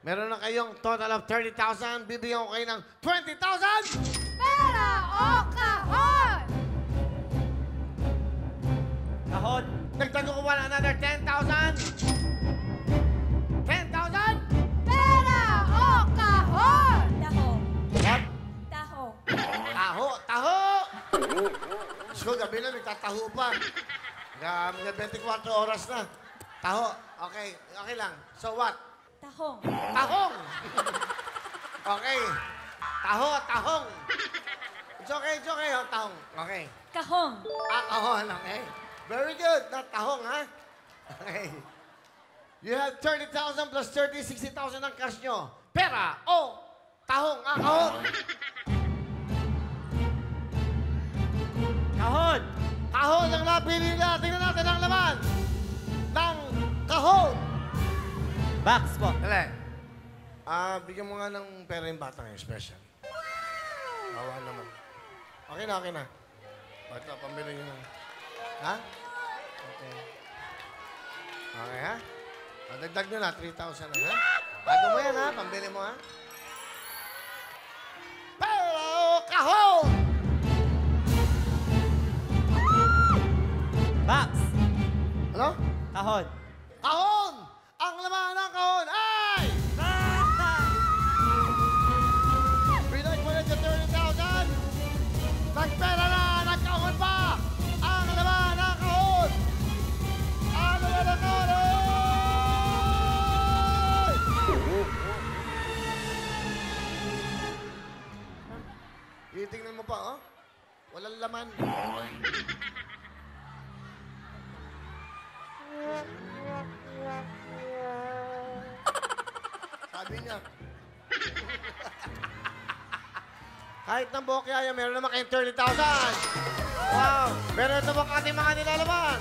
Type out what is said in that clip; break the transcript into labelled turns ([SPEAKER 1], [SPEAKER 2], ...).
[SPEAKER 1] Meron na kayong total of 30,000. Bibigyan ko kayo ng 20,000!
[SPEAKER 2] Pera o kahon?
[SPEAKER 3] Kahon.
[SPEAKER 1] Nagtago ko pa na another 10,000! 10,000!
[SPEAKER 2] Pera o kahon? Taho.
[SPEAKER 1] What?
[SPEAKER 2] Taho.
[SPEAKER 1] Taho! Taho! Diyos ko, gabi na, nagtataho pa. Grabe na 24 oras na. Taho. Okay. Okay lang. So what?
[SPEAKER 2] Tahong.
[SPEAKER 1] Tahong! Okay. Taho, tahong. It's okay, oh, tahong. Okay.
[SPEAKER 2] Kahong.
[SPEAKER 1] Kahon, okay. Very good. Not tahong, ha? Okay. You have 30,000 plus 30, 60,000 ang cash nyo. Pera o tahong, kahon.
[SPEAKER 3] Kahon.
[SPEAKER 1] Kahon ang napili na. Tingnan natin ang laman ng kahon.
[SPEAKER 3] Box po.
[SPEAKER 1] Dali. Bigyan mo nga ng pera yung bata ngayon, special. Awa naman. Okay na, okay na. O, ito, pambili nyo na. Ha? Okay. Okay, ha? O, dagdag nyo na, 3,000 na, ha? Bago mo yan, ha? Pambili mo, ha? Pera o kahon!
[SPEAKER 3] Box.
[SPEAKER 1] Ano?
[SPEAKER 3] Kahon.
[SPEAKER 1] Kahon! Ang laman ng kahon ay... Pinagpalit sa 30,000! Nagpera na! Nagkahon pa! Ang laman ng kahon! Ang laman ng kahon ay... Itingnan mo pa, oh. Walang laman. Sabi niya. Kahit ng bokya yan, meron naman kayong 30,000. Wow! Pero ito bang ating mga nilalaman?